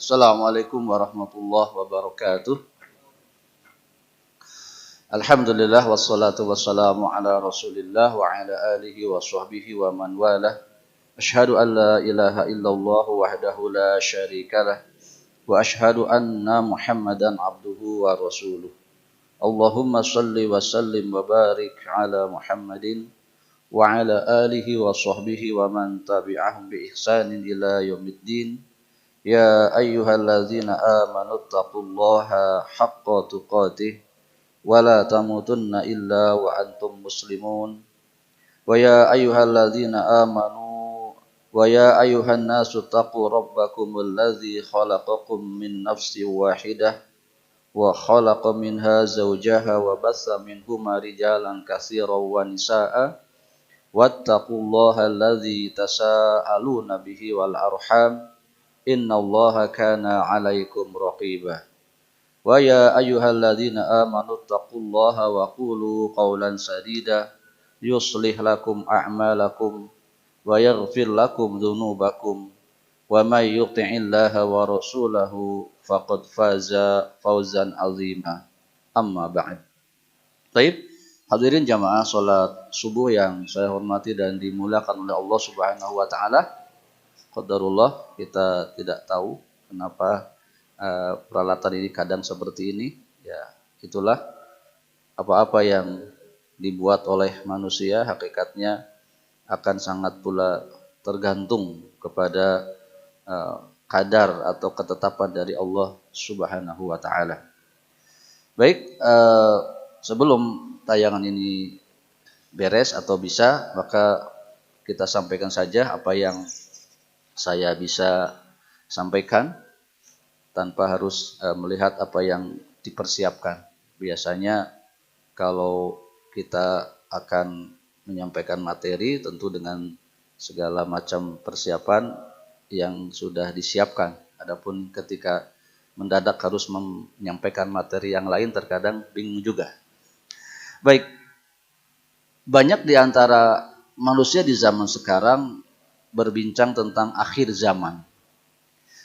Assalamualaikum warahmatullahi wabarakatuh. Alhamdulillah wassalatu wassalamu ala Rasulillah wa ala alihi wa sahbihi wa man walah. Asyhadu an la ilaha illallah wahdahu la syarikalah wa asyhadu anna Muhammadan abduhu wa rasuluh. Allahumma salli wa sallim wa barik ala Muhammadin wa ala alihi wa sahbihi wa man tabi'ahum bi ihsanin ila yaumiddin. Ya ayyuhalladzina amanu taqullaha haqqa tuqatih wa la tamutunna illa wa antum muslimun. Wa ya ayyuhalladzina amanu wa ya ayyuhan nasu taqu rabbakumul ladzi khalaqakum min nafsin wahidah wa khalaqa minha zawjaha wa bassa minhuma rijalan katsiran wa nisaa'a wattaqullaha alladzi tasaaluna bihi wal arham innallaha kana 'alaikum raqiba. Wa ya ayyuhalladzina amanu taqullaha wa qulu qawlan sadida yuslih lakum a'malakum wa yaghfir lakum dzunubakum wa may yuti'illaha wa rasulahu faqad faza fawzan 'azima. Amma ba'd. Baik, hadirin jamaah salat subuh yang saya hormati dan dimuliakan oleh Allah Subhanahu wa taala. Qadarullah, kita tidak tahu kenapa peralatan ini kadang seperti ini. Ya, itulah apa-apa yang dibuat oleh manusia hakikatnya akan sangat pula tergantung kepada kadar atau ketetapan dari Allah Subhanahu wa taala. Baik, sebelum tayangan ini beres atau bisa, maka kita sampaikan saja apa yang saya bisa sampaikan tanpa harus melihat apa yang dipersiapkan. Biasanya kalau kita akan menyampaikan materi tentu dengan segala macam persiapan yang sudah disiapkan. Adapun ketika mendadak harus menyampaikan materi yang lain terkadang bingung juga. Baik, banyak di antara manusia di zaman sekarang berbincang tentang akhir zaman.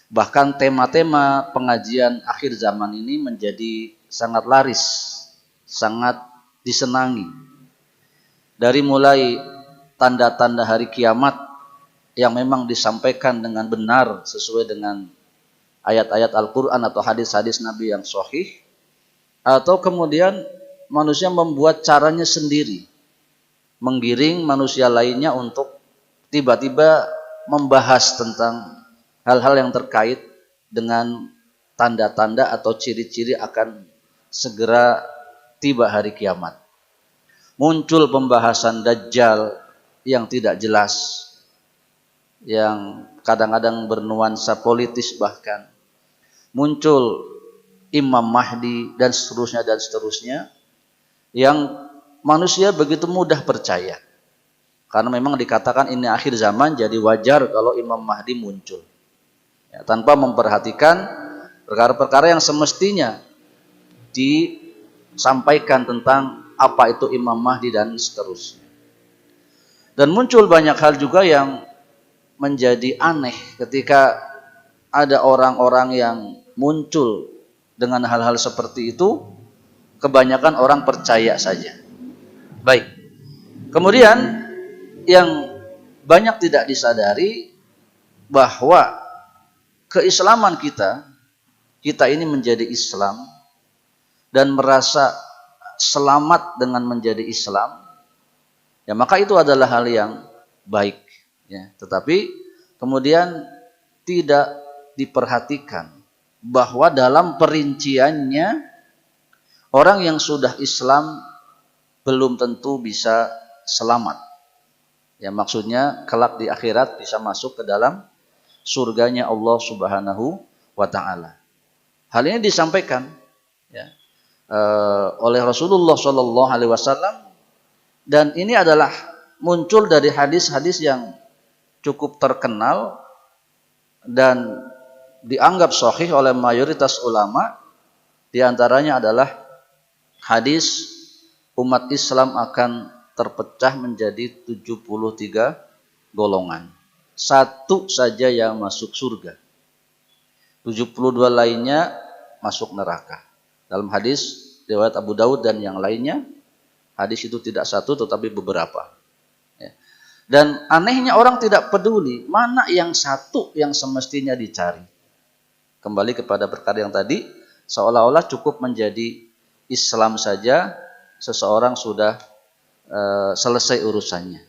Bahkan tema-tema pengajian akhir zaman ini menjadi sangat laris, sangat disenangi. Dari mulai tanda-tanda hari kiamat yang memang disampaikan dengan benar sesuai dengan ayat-ayat Al-Quran atau hadis-hadis Nabi yang sahih, atau kemudian manusia membuat caranya sendiri, menggiring manusia lainnya untuk tiba-tiba membahas tentang hal-hal yang terkait dengan tanda-tanda atau ciri-ciri akan segera tiba hari kiamat. Muncul pembahasan Dajjal yang tidak jelas, yang kadang-kadang bernuansa politis bahkan. Muncul Imam Mahdi dan seterusnya, yang manusia begitu mudah percaya. Karena memang dikatakan ini akhir zaman, jadi wajar kalau Imam Mahdi muncul. Ya, tanpa memperhatikan perkara-perkara yang semestinya disampaikan tentang apa itu Imam Mahdi dan seterusnya. Dan muncul banyak hal juga yang menjadi aneh ketika ada orang-orang yang muncul dengan hal-hal seperti itu, kebanyakan orang percaya saja. Baik, kemudian yang banyak tidak disadari bahwa keislaman kita ini menjadi Islam dan merasa selamat dengan menjadi Islam, ya maka itu adalah hal yang baik, ya. Tetapi kemudian tidak diperhatikan bahwa dalam perinciannya orang yang sudah Islam belum tentu bisa selamat. Ya, maksudnya kelak di akhirat bisa masuk ke dalam surganya Allah Subhanahu wa taala. Hal ini disampaikan, ya, oleh Rasulullah Shallallahu alaihi wasallam, dan ini adalah muncul dari hadis-hadis yang cukup terkenal dan dianggap sahih oleh mayoritas ulama. Di antaranya adalah hadis umat Islam akan terpecah menjadi 73 golongan. Satu saja yang masuk surga. 72 lainnya masuk neraka. Dalam hadis riwayat Abu Daud dan yang lainnya, hadis itu tidak satu tetapi beberapa. Ya. Dan anehnya orang tidak peduli mana yang satu yang semestinya dicari. Kembali kepada perkara yang tadi, seolah-olah cukup menjadi Islam saja seseorang sudah selesai urusannya.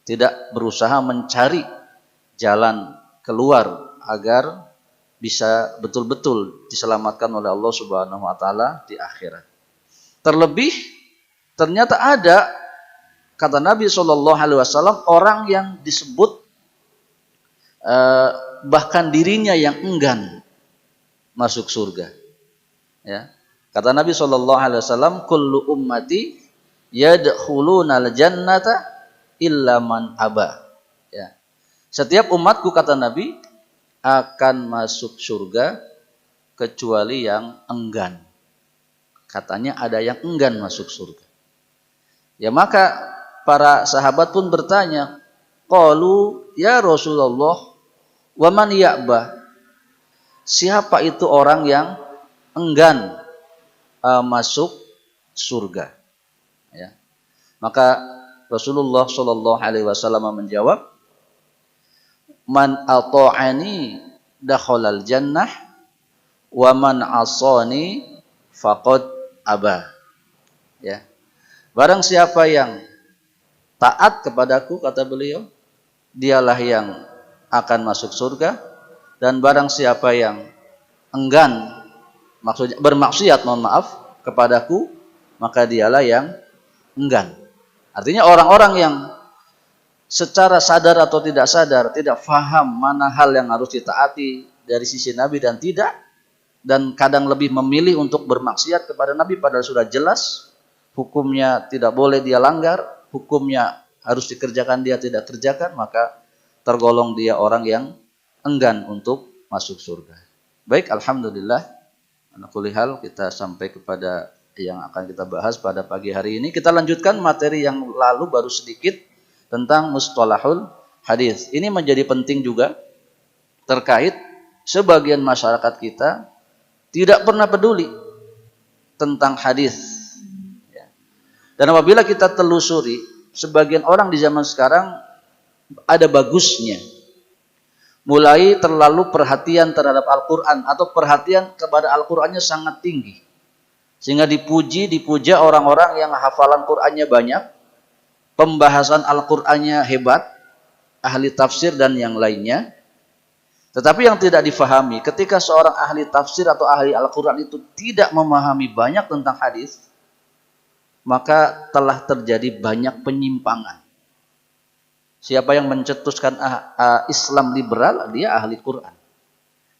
Tidak berusaha mencari jalan keluar agar bisa betul-betul diselamatkan oleh Allah Subhanahu wa taala di akhirat. Terlebih ternyata ada, kata Nabi SAW, orang yang disebut bahkan dirinya yang enggan masuk surga. Ya. Kata Nabi SAW, kullu ummati yadkhulunal jannata illa man aba. Ya. Setiap umatku, kata Nabi, akan masuk surga kecuali yang enggan. Katanya ada yang enggan masuk surga. Ya, maka para sahabat pun bertanya, qalu ya Rasulullah, wa man ya'ba? Siapa itu orang yang enggan masuk surga? Ya. Maka Rasulullah SAW menjawab, man ata'ani dakhalal jannah wa man asani faqad aba. Ya. Barang siapa yang taat kepadaku, kata beliau, dialah yang akan masuk surga, dan barang siapa yang enggan, maksudnya bermaksiat, kepadaku, maka dialah yang enggan. Artinya orang-orang yang secara sadar atau tidak sadar tidak faham mana hal yang harus ditaati dari sisi Nabi dan tidak, dan kadang lebih memilih untuk bermaksiat kepada Nabi padahal sudah jelas hukumnya tidak boleh dia langgar, hukumnya harus dikerjakan dia tidak kerjakan, maka tergolong dia orang yang enggan untuk masuk surga. Baik, alhamdulillah, ala kulli hal kita sampai kepada yang akan kita bahas pada pagi hari ini. Kita lanjutkan materi yang lalu baru sedikit tentang mustalahul hadis. Ini menjadi penting juga terkait sebagian masyarakat kita tidak pernah peduli tentang hadis. Ya. Dan apabila kita telusuri, sebagian orang di zaman sekarang ada bagusnya. Mulai terlalu perhatian terhadap Al-Quran atau perhatian kepada Al-Qurannya sangat tinggi. Sehingga dipuja orang-orang yang hafalan Qurannya banyak, pembahasan Al-Qur'annya hebat, ahli tafsir dan yang lainnya. Tetapi yang tidak difahami, ketika seorang ahli tafsir atau ahli Al-Qur'an itu tidak memahami banyak tentang hadis, maka telah terjadi banyak penyimpangan. Siapa yang mencetuskan Islam liberal, dia ahli Quran.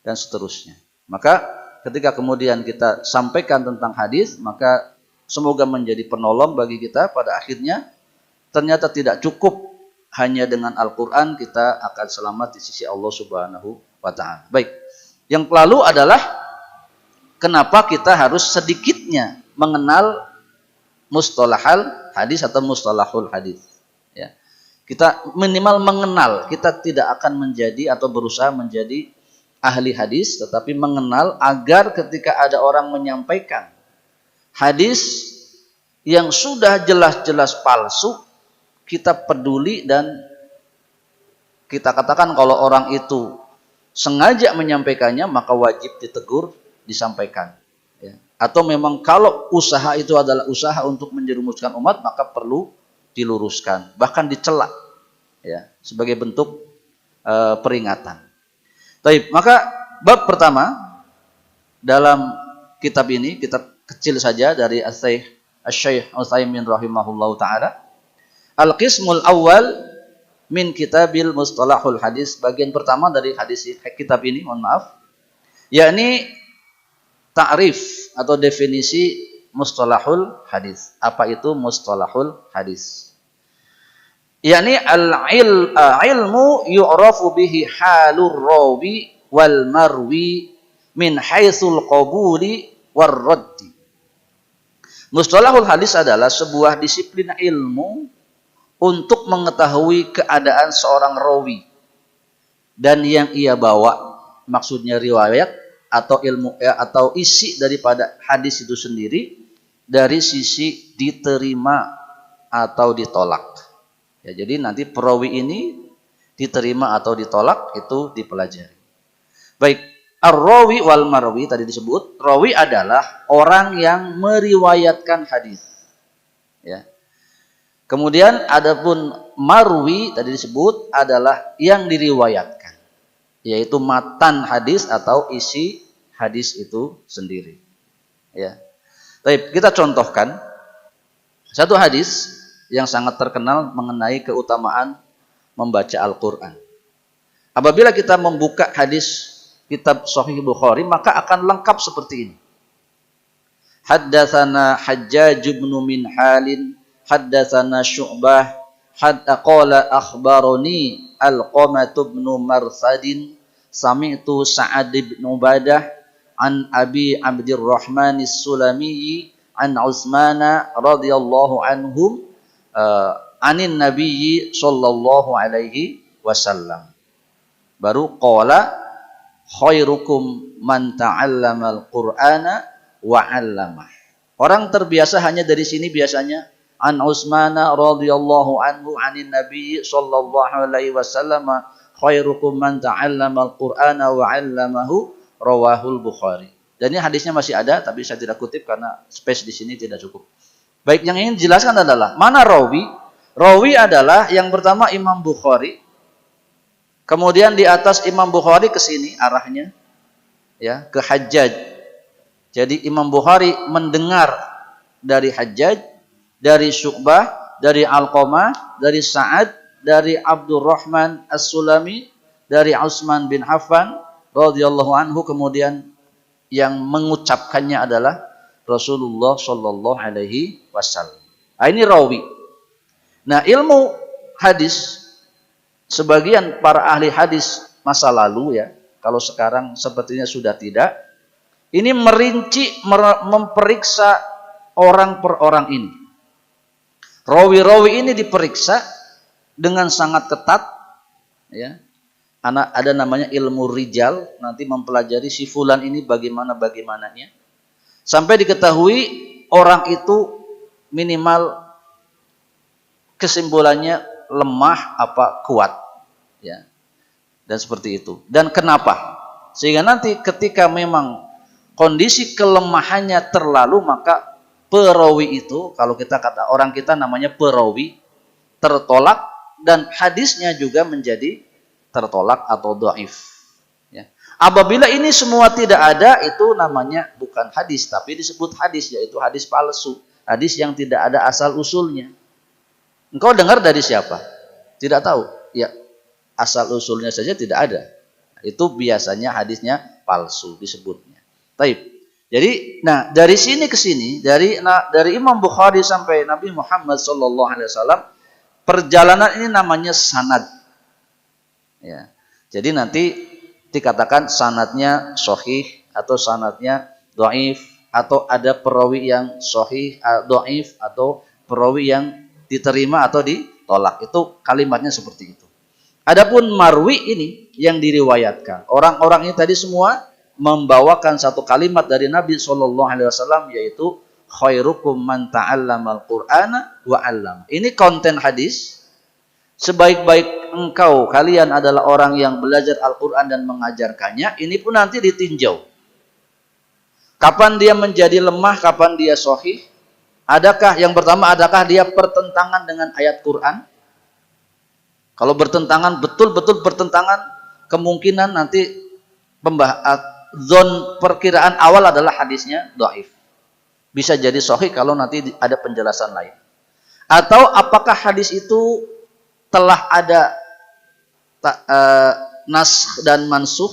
Dan seterusnya. Maka ketika kemudian kita sampaikan tentang hadis, maka semoga menjadi penolong bagi kita pada akhirnya. Ternyata tidak cukup hanya dengan Al-Quran kita akan selamat di sisi Allah Subhanahu wa ta'ala. Baik, yang lalu adalah kenapa kita harus sedikitnya mengenal mustalahul hadis atau mustalahul hadis. Ya. Kita minimal mengenal, kita tidak akan menjadi atau berusaha menjadi ahli hadis, tetapi mengenal agar ketika ada orang menyampaikan hadis yang sudah jelas-jelas palsu, kita peduli dan kita katakan kalau orang itu sengaja menyampaikannya maka wajib ditegur, disampaikan. Ya. Atau memang kalau usaha itu adalah usaha untuk menjerumuskan umat maka perlu diluruskan, bahkan dicela, ya, sebagai bentuk peringatan. Baik, maka bab pertama dalam kitab ini, kitab kecil saja dari Asy-Syaikh Utsaimin rahimahullahu taala. Al-Qismul Awal min Kitabil Mustalahul Hadis, bagian pertama dari hadis kitab ini, mohon maaf, yakni ta'rif atau definisi mustalahul hadis. Apa itu mustalahul hadis? Yakni al-ilmu yu'rafu bihi halur rawi wal marwi min haitsul qabuli war raddi. Mustalahul hadis adalah sebuah disiplin ilmu untuk mengetahui keadaan seorang rawi dan yang ia bawa, maksudnya riwayat, atau ilmu atau isi daripada hadis itu sendiri dari sisi diterima atau ditolak. Ya, jadi nanti perawi ini diterima atau ditolak itu dipelajari. Baik, ar-rawi wal marwi tadi disebut, rawi adalah orang yang meriwayatkan hadis. Ya. Kemudian adapun marwi tadi disebut adalah yang diriwayatkan, yaitu matan hadis atau isi hadis itu sendiri. Ya. Baik, kita contohkan satu hadis yang sangat terkenal mengenai keutamaan membaca Al-Quran. Apabila kita membuka hadis kitab Sahih Bukhari, maka akan lengkap seperti ini. Haddatsana Hajjaj bin Minhalin, haddatsana Syu'bah, qala akhbarani Alqamah bin Marsadin, sami'tu Sa'ad bin Ubadah an Abi Abdurrahman as-Sulami an Utsman radhiyallahu anhum anin Nabiyyi sallallahu alaihi wasallam. Baru qala khairukum man ta'allamal Qur'ana wa 'allamah. Orang terbiasa hanya dari sini biasanya an Utsman radhiyallahu anhu anin Nabi sallallahu alaihi wasallam khairukum man ta'allamal Qur'ana wa 'allamahu rawahul Bukhari. Dan ini hadisnya masih ada tapi saya tidak kutip karena space di sini tidak cukup. Baik, yang ingin dijelaskan adalah mana rawi? Rawi adalah yang pertama Imam Bukhari. Kemudian di atas Imam Bukhari ke sini arahnya ya, ke Hajjaj. Jadi Imam Bukhari mendengar dari Hajjaj, dari Syu'bah, dari Alqamah, dari Sa'ad, dari Abdurrahman As-Sulami, dari Utsman bin Affan radhiyallahu anhu, kemudian yang mengucapkannya adalah Rasulullah sallallahu alaihi wasallam. Ini rawi. Nah, ilmu hadis sebagian para ahli hadis masa lalu ya, kalau sekarang sepertinya sudah tidak, ini merinci, memperiksa orang per orang ini. Rawi-rawi ini diperiksa dengan sangat ketat ya. Ada namanya ilmu rijal, nanti mempelajari si fulan ini bagaimananya. Sampai diketahui orang itu minimal kesimpulannya lemah apa kuat ya, dan seperti itu. Dan kenapa? Sehingga nanti ketika memang kondisi kelemahannya terlalu, maka perawi itu, kalau kita kata orang kita namanya perawi, tertolak dan hadisnya juga menjadi tertolak atau dhaif ya. Apabila ini semua tidak ada, itu namanya bukan hadis tapi disebut hadis, yaitu hadis palsu, hadis yang tidak ada asal usulnya. Engkau dengar dari siapa? Tidak tahu. Ya, asal usulnya saja tidak ada. Itu biasanya hadisnya palsu disebutnya. Taib. Jadi, nah dari sini ke sini, dari Imam Bukhari sampai Nabi Muhammad SAW, perjalanan ini namanya sanad. Ya. Jadi nanti dikatakan sanadnya sahih atau sanadnya dhaif, atau ada perawi yang sahih, dhaif, atau perawi yang diterima atau ditolak. Itu kalimatnya seperti itu. Adapun marwi ini yang diriwayatkan. Orang-orang ini tadi semua membawakan satu kalimat dari Nabi SAW, yaitu khairukum man ta'allamal Qur'ana wa 'allam. Ini konten hadis. Sebaik-baik engkau, kalian adalah orang yang belajar Al-Quran dan mengajarkannya. Ini pun nanti ditinjau. Kapan dia menjadi lemah, kapan dia sahih. Adakah yang pertama, adakah dia bertentangan dengan ayat Quran? Kalau bertentangan, betul-betul bertentangan, kemungkinan nanti zon perkiraan awal adalah hadisnya dhaif. Bisa jadi sahih kalau nanti ada penjelasan lain. Atau apakah hadis itu telah ada nas dan mansuh?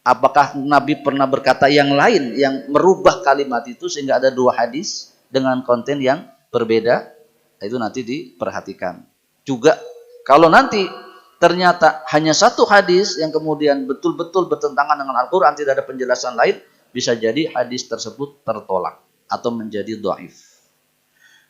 Apakah Nabi pernah berkata yang lain yang merubah kalimat itu sehingga ada dua hadis dengan konten yang berbeda? Itu nanti diperhatikan. Juga kalau nanti ternyata hanya satu hadis yang kemudian betul-betul bertentangan dengan Al-Quran, tidak ada penjelasan lain, bisa jadi hadis tersebut tertolak atau menjadi dhaif.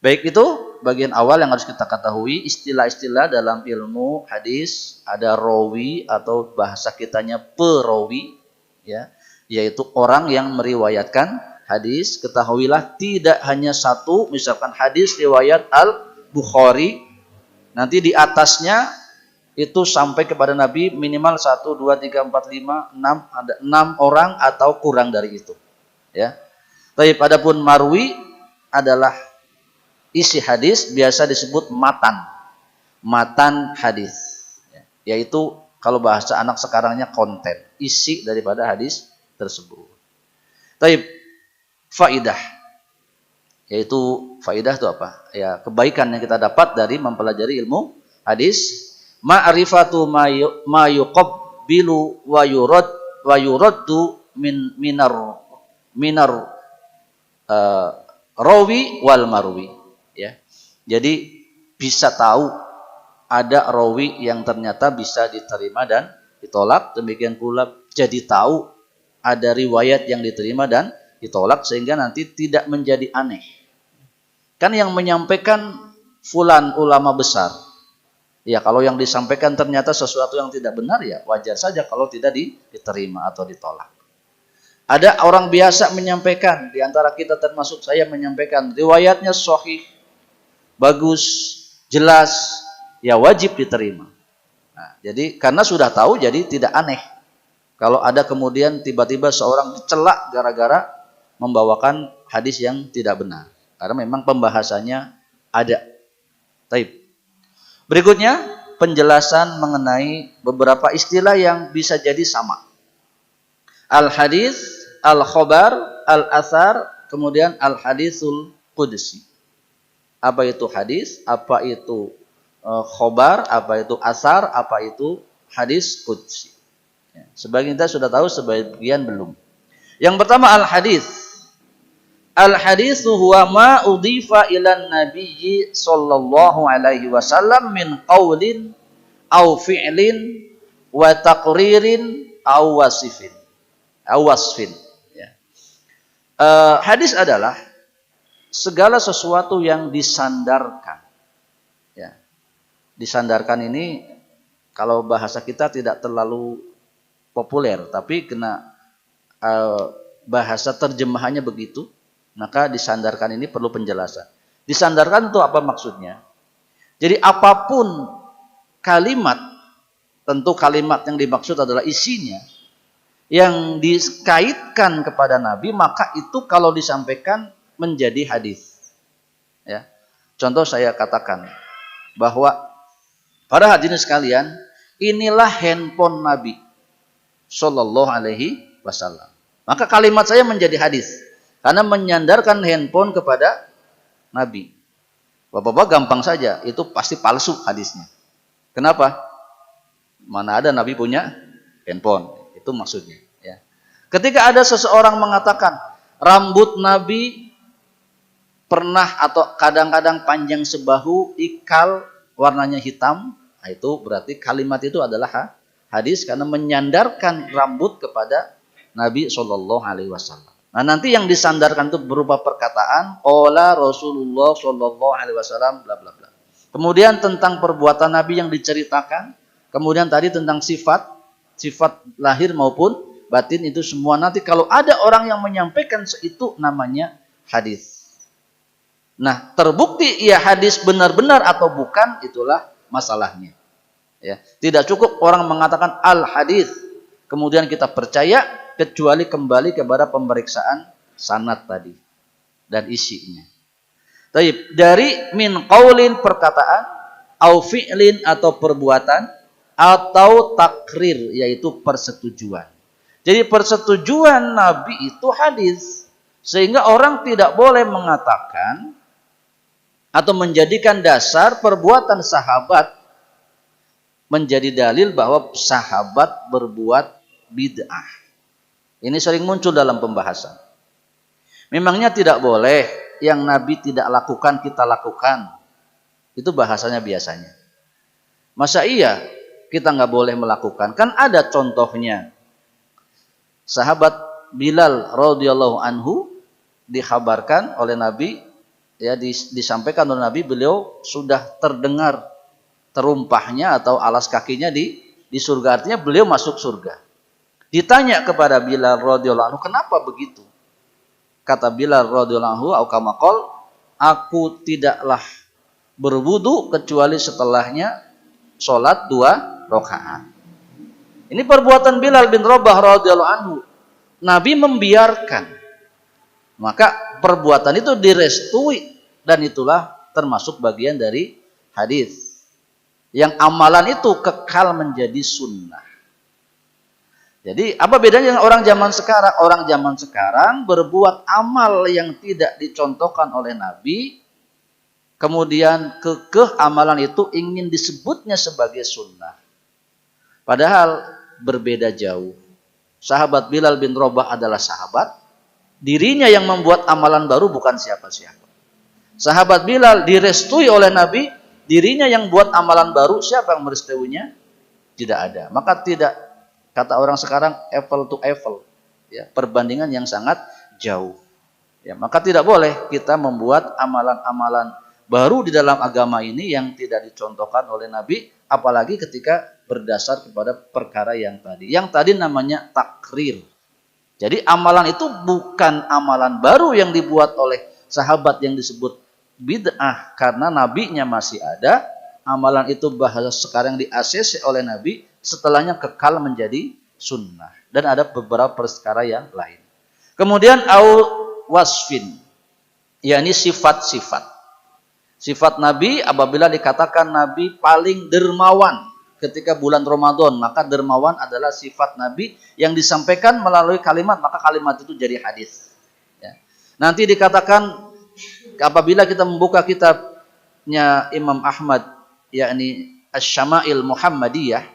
Baik, itu bagian awal yang harus kita ketahui. Istilah-istilah dalam ilmu hadis, ada rawi atau bahasa kitanya perawi ya. yaitu orang yang meriwayatkan hadis. Ketahuilah tidak hanya satu, misalkan hadis riwayat Al-Bukhari, nanti di atasnya itu sampai kepada Nabi minimal 1, 2, 3, 4, 5, 6, ada 6 orang atau kurang dari itu. Ya. Tapi adapun marwi adalah isi hadis, biasa disebut matan hadis. Yaitu kalau bahasa anak sekarangnya konten, isi daripada hadis tersebut. Tapi faidah, yaitu faidah itu apa? Ya, kebaikan yang kita dapat dari mempelajari ilmu hadis. Ma'rifatu ma yuqabbilu wa yuraddu minar rawi wal marwi, ya. Jadi bisa tahu ada rawi yang ternyata bisa diterima dan ditolak, demikian pula jadi tahu ada riwayat yang diterima dan ditolak, sehingga nanti tidak menjadi aneh. Kan yang menyampaikan fulan ulama besar. Ya, kalau yang disampaikan ternyata sesuatu yang tidak benar, ya wajar saja kalau tidak diterima atau ditolak. Ada orang biasa menyampaikan, di antara kita termasuk saya menyampaikan, riwayatnya sahih, bagus, jelas, ya wajib diterima. Nah, jadi karena sudah tahu, jadi tidak aneh kalau ada kemudian tiba-tiba seorang dicela gara-gara membawakan hadis yang tidak benar. Karena memang pembahasannya ada. Taib. Berikutnya, penjelasan mengenai beberapa istilah yang bisa jadi sama. Al-hadis, al-khobar, al-athar, kemudian al-hadisul qudsi. Apa itu hadis, apa itu khobar, apa itu athar, apa itu hadis qudsi. Ya, sebagian kita sudah tahu, sebagian belum. Yang pertama al-hadis. Al-haditsu huwa ma udhifa ila nabiyyi sallallahu alaihi wasallam min qaulin aw fi'lin wa taqririn aw wasifin. Ya. Hadis adalah segala sesuatu yang disandarkan. Ya. Disandarkan ini kalau bahasa kita tidak terlalu populer, tapi kena bahasa terjemahannya begitu. Maka disandarkan ini perlu penjelasan. Disandarkan itu apa maksudnya? Jadi apapun kalimat, tentu kalimat yang dimaksud adalah isinya, yang dikaitkan kepada Nabi, maka itu kalau disampaikan menjadi hadis. Ya. Contoh saya katakan bahwa para hadirin sekalian, inilah handphone Nabi Sallallahu Alaihi Wasallam. Maka kalimat saya menjadi hadis. Karena menyandarkan handphone kepada Nabi. Bapak-bapak gampang saja, itu pasti palsu hadisnya. Kenapa? Mana ada Nabi punya handphone, itu maksudnya. Ya. Ketika ada seseorang mengatakan, rambut Nabi pernah atau kadang-kadang panjang sebahu, ikal, warnanya hitam, nah itu berarti kalimat itu adalah hadis karena menyandarkan rambut kepada Nabi Shallallahu Alaihi Wasallam. Nah, nanti yang disandarkan itu berupa perkataan qala Rasulullah sallallahu alaihi wasallam bla bla bla. Kemudian tentang perbuatan Nabi yang diceritakan, kemudian tadi tentang sifat lahir maupun batin, itu semua nanti kalau ada orang yang menyampaikan itu namanya hadis. Nah, terbukti ya hadis benar-benar atau bukan, itulah masalahnya. Ya, tidak cukup orang mengatakan al hadis kemudian kita percaya, kecuali kembali kepada pemeriksaan sanad tadi dan isinya. Dari min qaulin perkataan, au fi'lin atau perbuatan, atau takrir yaitu persetujuan. Jadi persetujuan Nabi itu hadis, sehingga orang tidak boleh mengatakan atau menjadikan dasar perbuatan sahabat menjadi dalil bahwa sahabat berbuat bid'ah. Ini sering muncul dalam pembahasan. Memangnya tidak boleh yang Nabi tidak lakukan kita lakukan. Itu bahasanya biasanya. Masa iya kita nggak boleh melakukan? Kan ada contohnya. Sahabat Bilal radhiyallahu anhu dikhabarkan oleh Nabi, ya disampaikan oleh Nabi, beliau sudah terdengar terumpahnya atau alas kakinya di surga, artinya beliau masuk surga. Ditanya kepada Bilal radhiyallahu anhu, kenapa begitu? Kata Bilal radhiyallahu anhu, aku tidaklah berwudu kecuali setelahnya sholat 2 rakaat. Ini perbuatan Bilal bin Rabah radhiyallahu anhu. Nabi membiarkan. Maka perbuatan itu direstui dan itulah termasuk bagian dari hadis. Yang amalan itu kekal menjadi sunnah. Jadi apa bedanya dengan orang zaman sekarang? Orang zaman sekarang berbuat amal yang tidak dicontohkan oleh Nabi, kemudian kekeh amalan itu ingin disebutnya sebagai sunnah. Padahal berbeda jauh. Sahabat Bilal bin Rabah adalah sahabat, dirinya yang membuat amalan baru bukan siapa-siapa. Sahabat Bilal direstui oleh Nabi, dirinya yang buat amalan baru, siapa yang merestuinya? Tidak ada. Maka tidak, kata orang sekarang, apple to apple, ya, perbandingan yang sangat jauh. Ya, maka tidak boleh kita membuat amalan-amalan baru di dalam agama ini yang tidak dicontohkan oleh Nabi, apalagi ketika berdasar kepada perkara yang tadi. Yang tadi namanya takrir. Jadi amalan itu bukan amalan baru yang dibuat oleh sahabat yang disebut bid'ah karena nabinya masih ada. Amalan itu bahasa sekarang di-ACC oleh Nabi, setelahnya kekal menjadi sunnah. Dan ada beberapa perkara yang lain. Kemudian wasfin, yakni sifat-sifat. Sifat Nabi apabila dikatakan Nabi paling dermawan ketika bulan Ramadan, maka dermawan adalah sifat Nabi yang disampaikan melalui kalimat, maka kalimat itu jadi hadis. Ya. Nanti dikatakan apabila kita membuka kitabnya Imam Ahmad, yakni Asy-Syama'il Muhammadiyah,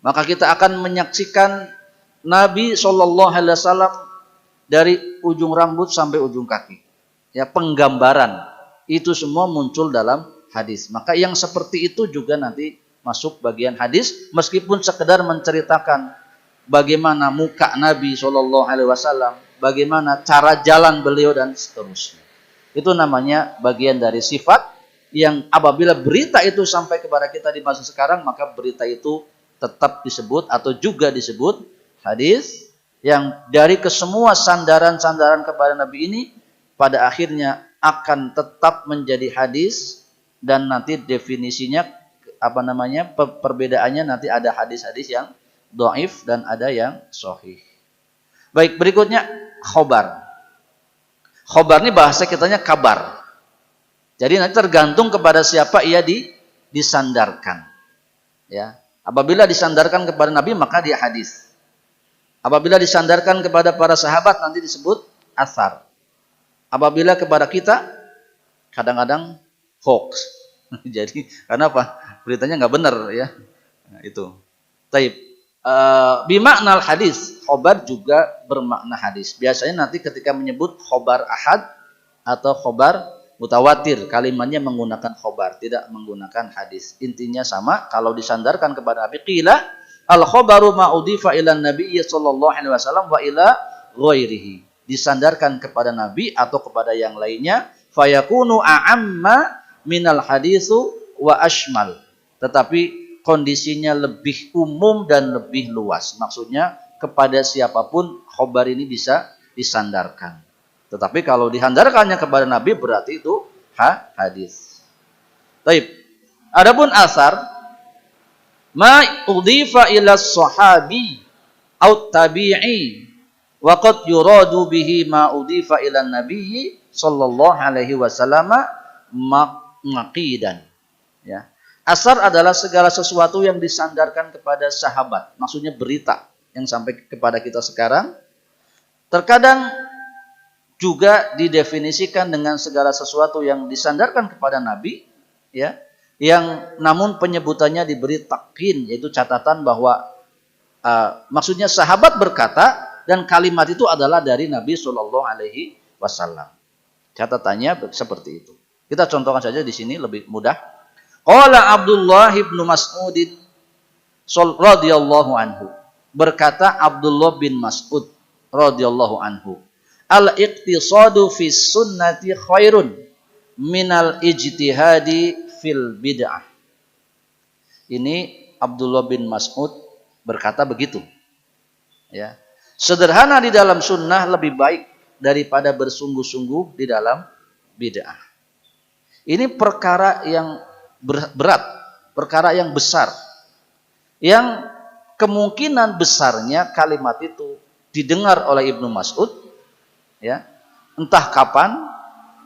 maka kita akan menyaksikan Nabi SAW dari ujung rambut sampai ujung kaki. Ya, penggambaran itu semua muncul dalam hadis. Maka yang seperti itu juga nanti masuk bagian hadis, meskipun sekedar menceritakan bagaimana muka Nabi SAW, bagaimana cara jalan beliau dan seterusnya. Itu namanya bagian dari sifat yang apabila berita itu sampai kepada kita di masa sekarang, maka berita itu tetap disebut atau juga disebut hadis yang dari kesemua sandaran-sandaran kepada Nabi ini pada akhirnya akan tetap menjadi hadis dan nanti definisinya perbedaannya nanti ada hadis-hadis yang dhaif dan ada yang sahih. Baik, berikutnya khobar. Khobar ini bahasa kitanya kabar. Jadi nanti tergantung kepada siapa ia disandarkan. Ya, apabila disandarkan kepada Nabi maka dia hadis. Apabila disandarkan kepada para sahabat nanti disebut athar. Apabila kepada kita kadang-kadang hoax. Jadi karena apa? Beritanya nggak benar ya. Nah, itu. Taib. Bimakna hadis, khobar juga bermakna hadis. Biasanya nanti ketika menyebut khobar ahad atau khobar mutawatir, kalimatnya menggunakan khobar, tidak menggunakan hadis. Intinya sama. Kalau disandarkan kepada Nabi, qila al khobaru ma'udifa ila nabiyyi sallallahu alaihi wasallam wa ila ghairihi. Disandarkan kepada Nabi atau kepada yang lainnya, fayakunu a'amma minal hadisu wa ashmal. Tetapi kondisinya lebih umum dan lebih luas. Maksudnya kepada siapapun khobar ini bisa disandarkan. Tetapi kalau disandarkannya kepada Nabi berarti itu hadis. Baik. Adapun asar ma udhifa ila sahabi au tabi'i wa qad yuradu bihi ma udhifa ila nabiyyi sallallahu alaihi wasallam maqidan. Ya. Asar adalah segala sesuatu yang disandarkan kepada sahabat. Maksudnya berita yang sampai kepada kita sekarang. Terkadang juga didefinisikan dengan segala sesuatu yang disandarkan kepada Nabi, ya, yang namun penyebutannya diberi takin, yaitu catatan bahwa maksudnya sahabat berkata dan kalimat itu adalah dari Nabi Shallallahu Alaihi Wasallam. Catatannya seperti itu. Kita contohkan saja di sini lebih mudah. Qala Abdullah bin Mas'ud radhiyallahu anhu. Berkata Abdullah bin Mas'ud radhiyallahu anhu, al-iqtisadu fi sunnati khairun minal ijtihadi fil bid'ah. Ini Abdullah bin Mas'ud berkata begitu. Ya. Sederhana di dalam sunnah lebih baik daripada bersungguh-sungguh di dalam bid'ah. Ini perkara yang berat, perkara yang besar. Yang kemungkinan besarnya kalimat itu didengar oleh Ibnu Mas'ud, ya, entah kapan,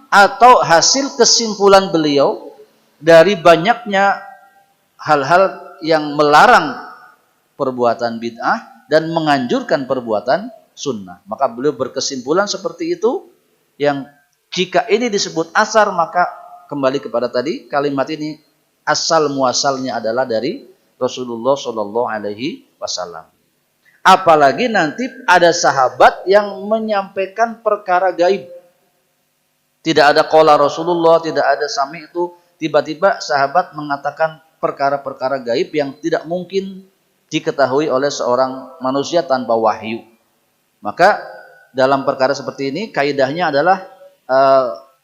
atau hasil kesimpulan beliau dari banyaknya hal-hal yang melarang perbuatan bid'ah dan menganjurkan perbuatan sunnah. Maka beliau berkesimpulan seperti itu, yang jika ini disebut asar, maka kembali kepada tadi, kalimat ini asal muasalnya adalah dari Rasulullah Shallallahu Alaihi Wasallam. Apalagi nanti ada sahabat yang menyampaikan perkara gaib. Tidak ada qala Rasulullah, tidak ada sami itu. Tiba-tiba sahabat mengatakan perkara-perkara gaib yang tidak mungkin diketahui oleh seorang manusia tanpa wahyu. Maka dalam perkara seperti ini kaidahnya adalah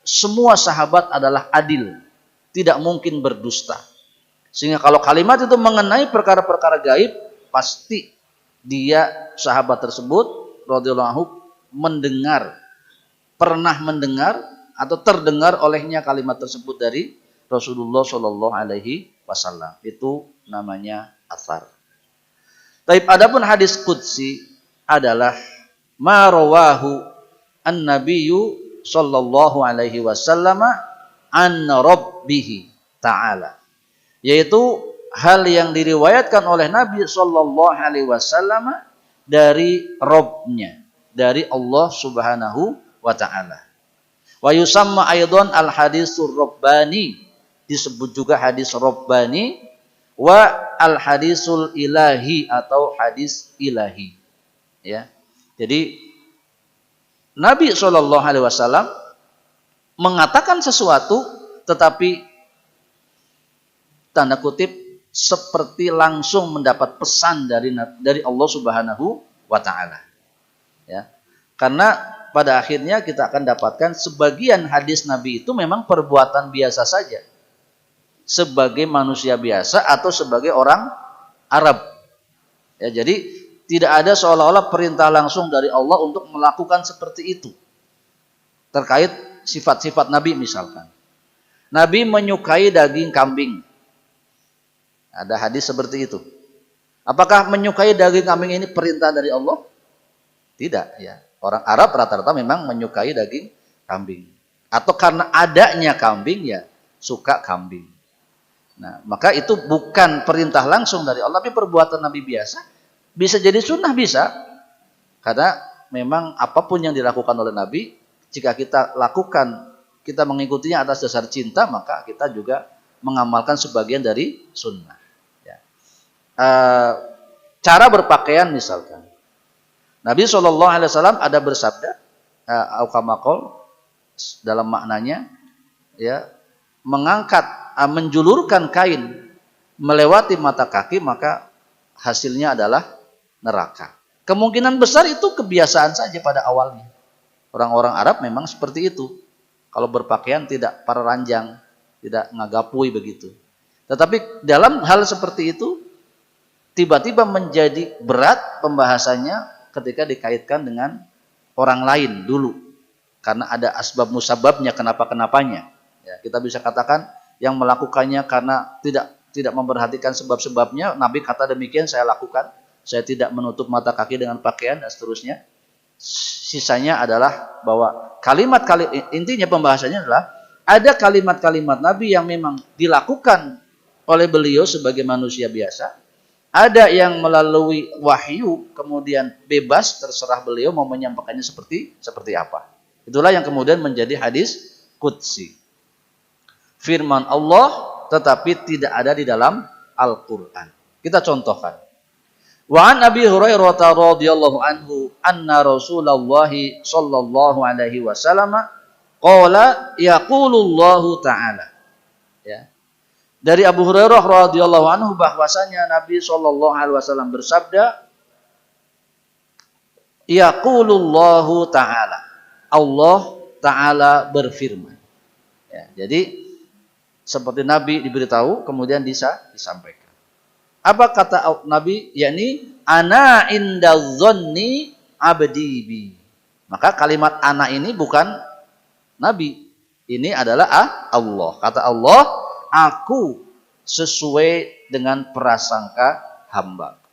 semua sahabat adalah adil, tidak mungkin berdusta. Sehingga kalau kalimat itu mengenai perkara-perkara gaib, pasti dia sahabat tersebut radhiyallahu anhu mendengar, pernah mendengar atau terdengar olehnya kalimat tersebut dari Rasulullah Shallallahu Alaihi Wasallam. Itu namanya athar. Taib, adapun hadis qudsi adalah ma rawahu an-nabiyyu sallallahu alaihi wasallam an rabbih ta'ala, yaitu hal yang diriwayatkan oleh Nabi sallallahu alaihi wasallam dari Rabb-nya, dari Allah Subhanahu wa taala. Wa yusamma aidan al-hadisur rabbani, disebut juga hadis rabbani, wa al-hadisul ilahi atau hadis ilahi. Ya. Jadi Nabi SAW mengatakan sesuatu, tetapi tanda kutip seperti langsung mendapat pesan dari Allah Subhanahu wa taala. Ya. Karena pada akhirnya kita akan dapatkan sebagian hadis Nabi itu memang perbuatan biasa saja, sebagai manusia biasa atau sebagai orang Arab. Ya, jadi tidak ada seolah-olah perintah langsung dari Allah untuk melakukan seperti itu. Terkait sifat-sifat Nabi misalkan. Nabi menyukai daging kambing. Ada hadis seperti itu. Apakah menyukai daging kambing ini perintah dari Allah? Tidak, ya. Orang Arab rata-rata memang menyukai daging kambing. Atau karena adanya kambing, ya suka kambing. Nah, maka itu bukan perintah langsung dari Allah, tapi perbuatan Nabi biasa. Bisa jadi sunnah, bisa. Karena memang apapun yang dilakukan oleh Nabi, jika kita lakukan, kita mengikutinya atas dasar cinta, maka kita juga mengamalkan sebagian dari sunnah. Ya. Cara berpakaian misalkan. Nabi SAW ada bersabda, aukamakol, dalam maknanya, ya, mengangkat, menjulurkan kain melewati mata kaki, maka hasilnya adalah neraka. Kemungkinan besar itu kebiasaan saja pada awalnya. Orang-orang Arab memang seperti itu. Kalau berpakaian tidak pararanjang, tidak ngagapui begitu. Tetapi dalam hal seperti itu, tiba-tiba menjadi berat pembahasannya ketika dikaitkan dengan orang lain dulu. Karena ada asbab musababnya, kenapa-kenapanya. Ya, kita bisa katakan yang melakukannya karena tidak memperhatikan sebab-sebabnya. Nabi kata demikian, saya lakukan. Saya tidak menutup mata kaki dengan pakaian dan seterusnya. Sisanya adalah bahwa intinya pembahasannya adalah ada kalimat-kalimat Nabi yang memang dilakukan oleh beliau sebagai manusia biasa. Ada yang melalui wahyu, kemudian bebas, terserah beliau mau menyampaikannya seperti apa. Itulah yang kemudian menjadi hadis qudsi. Firman Allah tetapi tidak ada di dalam Al-Quran. Kita contohkan. Wa an Abi Hurairah radhiyallahu anhu anna Rasulullah sallallahu alaihi wasallam qala yaqulullahu ta'ala. Ya. Dari Abu Hurairah radhiyallahu anhu bahwasanya Nabi sallallahu alaihi wasallam bersabda, yaqulullahu ta'ala. Allah Ta'ala berfirman. Ya, jadi seperti Nabi diberitahu, kemudian disampaikan. Apa kata Nabi? Yakni ana inda dzanni abdi bi. Maka kalimat ana ini bukan Nabi. Ini adalah Allah. Kata Allah, aku sesuai dengan prasangka hambaku.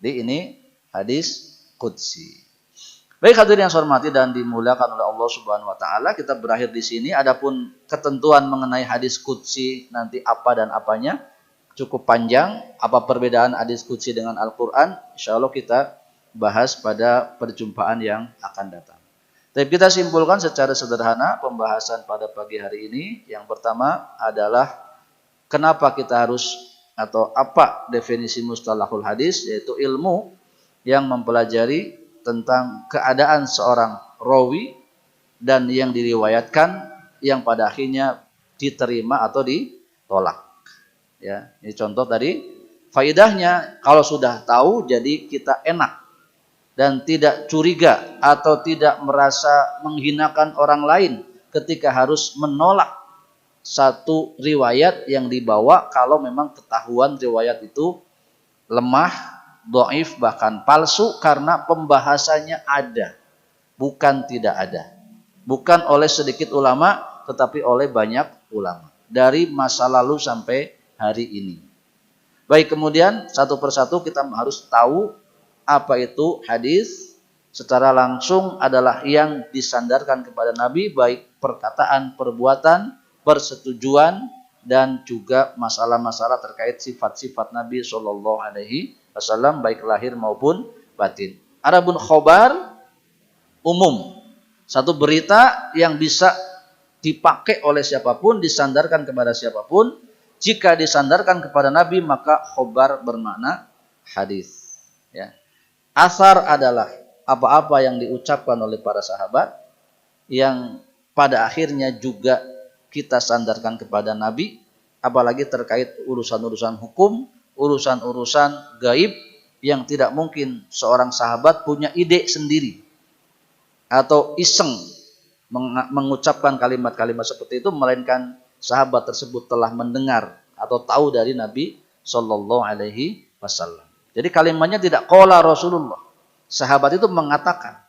Jadi ini hadis qudsi. Baik hadirin yang saya hormati dan dimuliakan oleh Allah Subhanahu wa taala, kita berakhir di sini. Adapun ketentuan mengenai hadis qudsi nanti apa dan apanya cukup panjang. Apa perbedaan hadis qudsi dengan Al-Qur'an? Insyaallah kita bahas pada perjumpaan yang akan datang. Tapi kita simpulkan secara sederhana pembahasan pada pagi hari ini. Yang pertama adalah kenapa kita harus atau apa definisi mustalahul hadis, yaitu ilmu yang mempelajari tentang keadaan seorang rawi dan yang diriwayatkan yang pada akhirnya diterima atau ditolak. Ya, ini contoh tadi. Faidahnya kalau sudah tahu jadi kita enak dan tidak curiga atau tidak merasa menghinakan orang lain ketika harus menolak satu riwayat yang dibawa kalau memang ketahuan riwayat itu lemah, dhaif, bahkan palsu karena pembahasannya ada, bukan tidak ada. Bukan oleh sedikit ulama, tetapi oleh banyak ulama. Dari masa lalu sampai hari ini. Baik, kemudian satu persatu kita harus tahu apa itu hadis. Secara langsung adalah yang disandarkan kepada Nabi, baik perkataan, perbuatan, persetujuan, dan juga masalah-masalah terkait sifat-sifat Nabi Shallallahu Alaihi Wasallam, baik lahir maupun batin. Adapun khobar umum, satu berita yang bisa dipakai oleh siapapun, disandarkan kepada siapapun. Jika disandarkan kepada Nabi, maka khobar bermakna hadis. Ya. Asar adalah apa-apa yang diucapkan oleh para sahabat yang pada akhirnya juga kita sandarkan kepada Nabi, apalagi terkait urusan-urusan hukum, urusan-urusan gaib yang tidak mungkin seorang sahabat punya ide sendiri atau iseng mengucapkan kalimat-kalimat seperti itu, melainkan sahabat tersebut telah mendengar atau tahu dari Nabi Shallallahu Alaihi Wasallam. Jadi kalimatnya tidak qala Rasulullah. Sahabat itu mengatakan,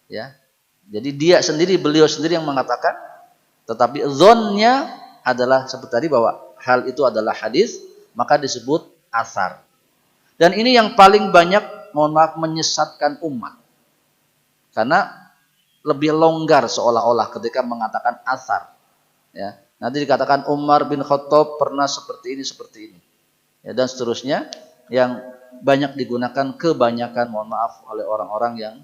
ya. Jadi beliau sendiri yang mengatakan, tetapi dzonnya adalah seperti tadi bahwa hal itu adalah hadis, maka disebut asar. Dan ini yang paling banyak, mohon maaf, menyesatkan umat. Karena lebih longgar seolah-olah ketika mengatakan asar. Ya. Nanti dikatakan Umar bin Khattab pernah seperti ini. Ya, dan seterusnya yang banyak digunakan kebanyakan, mohon maaf, oleh orang-orang yang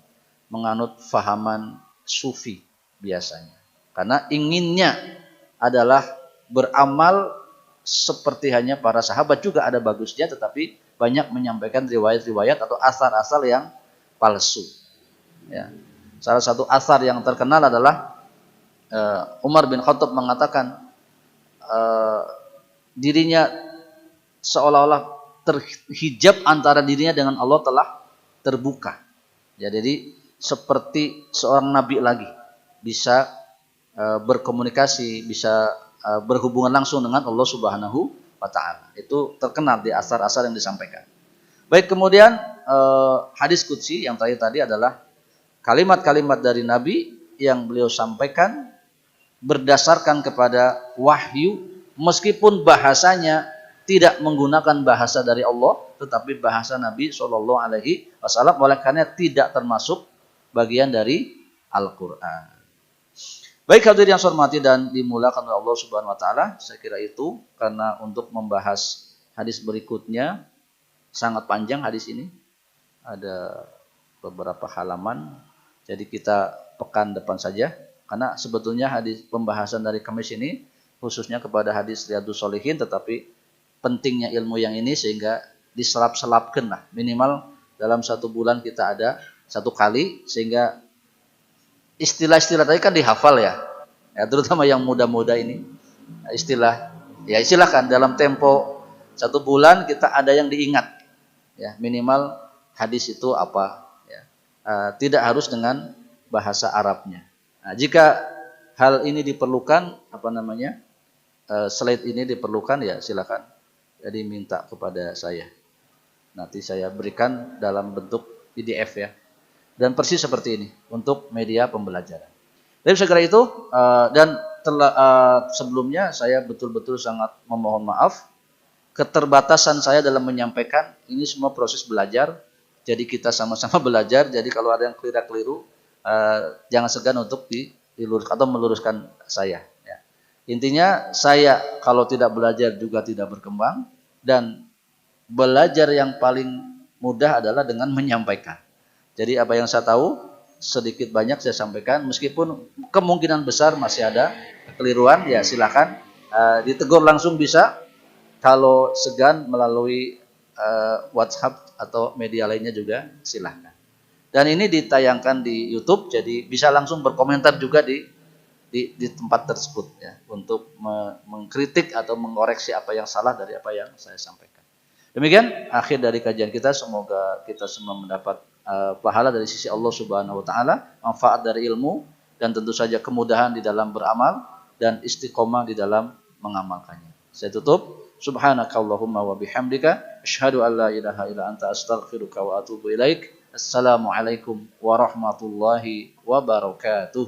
menganut fahaman sufi biasanya. Karena inginnya adalah beramal seperti hanya para sahabat, juga ada bagusnya, tetapi banyak menyampaikan riwayat-riwayat atau asar-asar yang palsu. Ya. Salah satu asar yang terkenal adalah Umar bin Khattab mengatakan dirinya seolah-olah terhijab antara dirinya dengan Allah telah terbuka. Ya, jadi seperti seorang nabi lagi bisa berkomunikasi, bisa berhubungan langsung dengan Allah Subhanahu wa taala. Itu terkenal di asar-asar yang disampaikan. Baik, kemudian hadis qudsi yang tadi adalah kalimat-kalimat dari Nabi yang beliau sampaikan berdasarkan kepada wahyu, meskipun bahasanya tidak menggunakan bahasa dari Allah, tetapi bahasa Nabi Shallallahu Alaihi Wasallam, oleh karena tidak termasuk bagian dari Al-Quran. Baik hadirin yang saya hormati dan dimuliakan oleh Allah Subhanahu Wa Taala, saya kira itu, karena untuk membahas hadis berikutnya sangat panjang hadis ini, ada beberapa halaman, jadi kita pekan depan saja. Karena sebetulnya hadis pembahasan dari Kamis ini khususnya kepada hadis Riyadhus Shalihin, tetapi pentingnya ilmu yang ini sehingga diselap-selapkan lah. Minimal dalam 1 bulan kita ada 1 kali, sehingga istilah-istilah tadi kan dihafal ya. Ya, terutama yang muda-muda ini. Istilah, ya istilahkan dalam tempo 1 bulan kita ada yang diingat. Ya, minimal hadis itu apa. Ya. Tidak harus dengan bahasa Arabnya. Nah, jika hal ini diperlukan, slide ini diperlukan, ya silakan Jadi minta kepada saya. Nanti saya berikan dalam bentuk PDF ya. Dan persis seperti ini untuk media pembelajaran. Jadi segera itu dan sebelumnya saya betul-betul sangat memohon maaf keterbatasan saya dalam menyampaikan ini semua proses belajar. Jadi kita sama-sama belajar. Jadi kalau ada yang keliru, jangan segan untuk diluruskan atau meluruskan saya. Ya. Intinya saya kalau tidak belajar juga tidak berkembang dan belajar yang paling mudah adalah dengan menyampaikan. Jadi apa yang saya tahu sedikit banyak saya sampaikan meskipun kemungkinan besar masih ada kekeliruan ya silakan ditegur langsung bisa. Kalau segan melalui WhatsApp atau media lainnya juga silahkan. Dan ini ditayangkan di YouTube, jadi bisa langsung berkomentar juga di tempat tersebut ya, untuk mengkritik atau mengoreksi apa yang salah dari apa yang saya sampaikan. Demikian akhir dari kajian kita. Semoga kita semua mendapat pahala dari sisi Allah Subhanahu Wa Taala, manfaat dari ilmu, dan tentu saja kemudahan di dalam beramal dan istiqomah di dalam mengamalkannya. Saya tutup. Subhanakallahumma wa bihamdika asyhadu an la ilaha illa anta astaghfiruka wa atubu ilaik. Assalamualaikum warahmatullahi wabarakatuh.